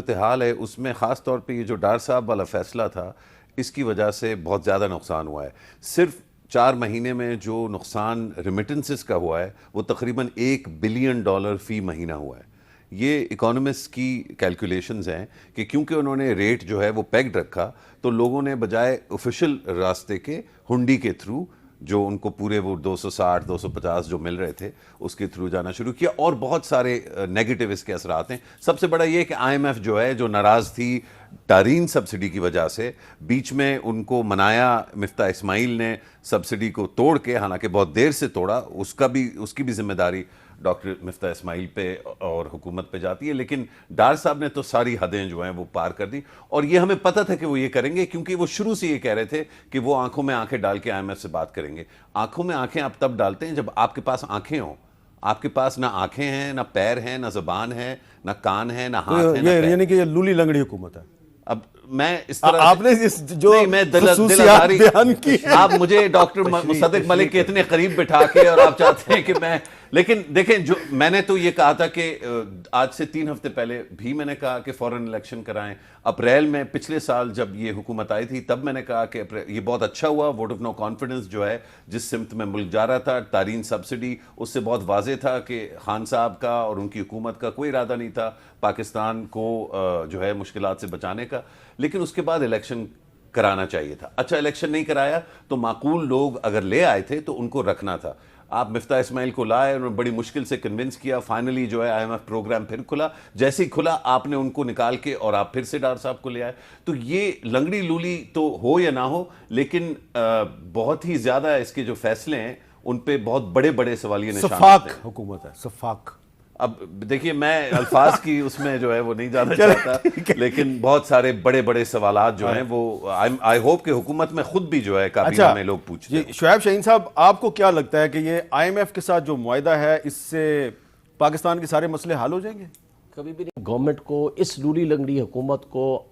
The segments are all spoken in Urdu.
صورتحال ہے اس میں خاص طور پہ یہ جو ڈار صاحب والا فیصلہ تھا اس کی وجہ سے بہت زیادہ نقصان ہوا ہے. صرف 4 مہینے میں جو نقصان ریمیٹنسز کا ہوا ہے وہ تقریباً $1 بلین فی مہینہ ہوا ہے. یہ اکانومسٹ کی کیلکولیشنز ہیں کہ کیونکہ انہوں نے ریٹ جو ہے وہ پیگڈ رکھا تو لوگوں نے بجائے آفیشیل راستے کے ہنڈی کے تھرو جو ان کو پورے وہ 260 250 جو مل رہے تھے اس کے تھرو جانا شروع کیا. اور بہت سارے نیگیٹو اس کے اثرات ہیں. سب سے بڑا یہ کہ آئی ایم ایف جو ہے جو ناراض تھی ٹارین سبسڈی کی وجہ سے بیچ میں ان کو منایا مفتاح اسماعیل نے سبسڈی کو توڑ کے, حالانکہ بہت دیر سے توڑا, اس کی بھی ذمہ داری ڈاکٹر مفتاح اسماعیل پہ اور حکومت پہ جاتی ہے. لیکن ڈار صاحب نے تو ساری حدیں جو ہیں وہ پار کر دی اور یہ ہمیں پتہ تھا کہ وہ یہ کریں گے کیونکہ وہ شروع سے یہ کہہ رہے تھے کہ وہ آنکھوں میں آنکھیں ڈال کے آئی ایم ایف سے بات کریں گے. آنکھوں میں آنکھیں آپ تب ڈالتے ہیں جب آپ کے پاس آنکھیں ہوں. آپ کے پاس نہ آنکھیں ہیں, نہ پیر ہیں, نہ زبان ہے, نہ کان ہے, نہ ہاتھ ہے, یعنی کہ یہ لولی لنگڑی حکومت ہے. اب میں اس طرح آپ نے جو خصوصیات بیان کی آپ مجھے ڈاکٹر مصدق ملک کے اتنے قریب بٹھا کے اور آپ چاہتے ہیں کہ میں, لیکن دیکھیں جو میں نے تو یہ کہا تھا کہ آج سے 3 ہفتے پہلے بھی میں نے کہا کہ فوراً الیکشن کرائیں. اپریل میں پچھلے سال جب یہ حکومت آئی تھی تب میں نے کہا کہ یہ بہت اچھا ہوا. ووٹ آف نو کانفیڈنس جو ہے جس سمت میں ملک جا رہا تھا, تارین سبسڈی, اس سے بہت واضح تھا کہ خان صاحب کا اور ان کی حکومت کا کوئی ارادہ نہیں تھا پاکستان کو جو ہے مشکلات سے بچانے کا. لیکن اس کے بعد الیکشن کرانا چاہیے تھا. اچھا الیکشن نہیں کرایا تو معقول لوگ اگر لے آئے تھے تو ان کو رکھنا تھا. آپ مفتاح اسماعیل کو لائے, انہوں نے بڑی مشکل سے کنونس کیا, فائنلی جو ہے آئی ایم ایف پروگرام پھر کھلا. جیسے ہی کھلا آپ نے ان کو نکال کے اور آپ پھر سے ڈار صاحب کو لے آئے. تو یہ لنگڑی لولی تو ہو یا نہ ہو, لیکن بہت ہی زیادہ اس کے جو فیصلے ہیں ان پہ بہت بڑے بڑے سوالیہ نشان. صفاق حکومت ہے, صفاق. اب دیکھیے میں الفاظ کی اس میں جو ہے وہ نہیں جانا چاہتا, لیکن بہت سارے بڑے بڑے سوالات جو ہیں وہ آئی ہوپ کہ حکومت میں خود بھی جو ہے کابینہ میں لوگ پوچھتے ہیں. شعیب شاہین صاحب, آپ کو کیا لگتا ہے کہ یہ آئی ایم ایف کے ساتھ جو معاہدہ ہے اس سے پاکستان کے سارے مسئلے حل ہو جائیں گے؟ کبھی بھی نہیں. گورنمنٹ کو اس لولی لنگڑی حکومت کو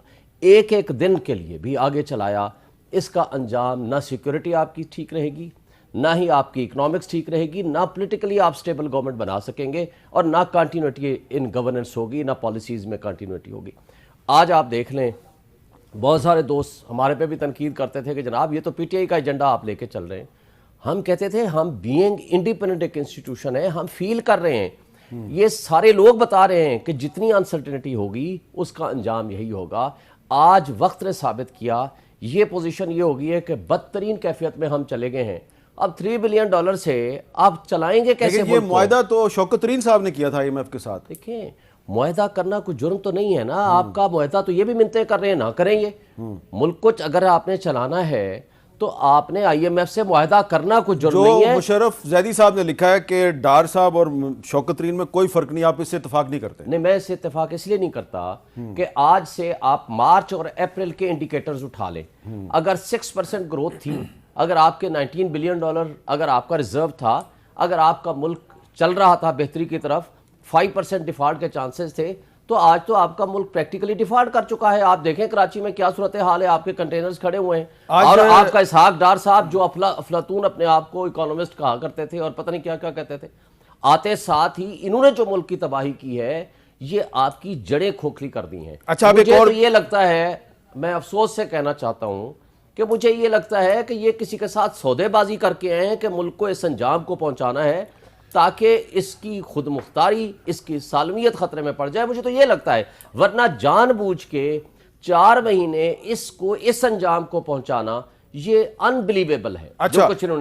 ایک ایک دن کے لیے بھی آگے چلایا, اس کا انجام نہ سیکورٹی آپ کی ٹھیک رہے گی, نہ ہی آپ کی اکنامکس ٹھیک رہے گی, نہ پولیٹیکلی آپ سٹیبل گورنمنٹ بنا سکیں گے, اور نہ کنٹینیوٹی ان گورننس ہوگی, نہ پالیسیز میں کنٹینیوٹی ہوگی. آج آپ دیکھ لیں بہت سارے دوست ہمارے پہ بھی تنقید کرتے تھے کہ جناب یہ تو پی ٹی آئی کا ایجنڈا آپ لے کے چل رہے ہیں. ہم کہتے تھے ہم بینگ انڈیپینڈنٹ ایک انسٹیٹیوشن ہے, ہم فیل کر رہے ہیں, یہ سارے لوگ بتا رہے ہیں کہ جتنی انسرٹنٹی ہوگی اس کا انجام یہی ہوگا. آج وقت نے ثابت کیا, یہ پوزیشن یہ ہوگی ہے کہ بدترین کیفیت میں ہم چلے گئے ہیں. اب $3 بلین سے آپ چلائیں گے کیسے؟ یہ معاہدہ تو شوکت ترین صاحب نے کیا تھا آئی ایم ایف کے ساتھ. دیکھیں معاہدہ کرنا کوئی جرم تو نہیں ہے نا. آپ کا معاہدہ تو یہ بھی منتیں کر رہے ہیں نہ کریں. یہ ملک کو اگر آپ نے چلانا ہے تو آپ نے آئی ایم ایف سے معاہدہ کرنا کوئی جرم نہیں ہے. جو مشرف زیدی صاحب نے لکھا ہے کہ ڈار صاحب اور شوکت ترین میں کوئی فرق نہیں, آپ اس سے اتفاق نہیں کرتے. نہیں, میں اس سے اتفاق اس لیے نہیں کرتا کہ آج سے آپ مارچ اور اپریل کے انڈیکیٹرز اٹھا لیں. اگر 6% گروتھ تھی, اگر آپ کے $19 بلین اگر آپ کا ریزرو تھا, اگر آپ کا ملک چل رہا تھا بہتری کی طرف, 5% ڈیفالٹ کے چانسز تھے, تو آج تو آپ کا ملک پریکٹیکلی ڈیفالٹ کر چکا ہے. آپ دیکھیں کراچی میں کیا صورتحال ہے, آپ کے کنٹینرز کھڑے ہوئے ہیں. اور آپ کا اسحاق ڈار صاحب جو افلاطون اپنے آپ کو اکانومسٹ کہا کرتے تھے اور پتہ نہیں کیا کیا کہتے تھے, آتے ساتھ ہی انہوں نے جو ملک کی تباہی کی ہے یہ آپ کی جڑیں کھوکھلی کر دی ہیں. اچھا, مجھے تو یہ لگتا ہے, میں افسوس سے کہنا چاہتا ہوں کہ مجھے یہ لگتا ہے کہ یہ کسی کے ساتھ سودے بازی کر کے آئے ہیں کہ ملک کو اس انجام کو پہنچانا ہے تاکہ اس کی خود مختاری, اس کی سالمیت خطرے میں پڑ جائے. مجھے تو یہ لگتا ہے, ورنہ جان بوجھ کے 4 مہینے اس انجام کو پہنچانا یہ انبلیویبل ہے جو کچھ انہوں نے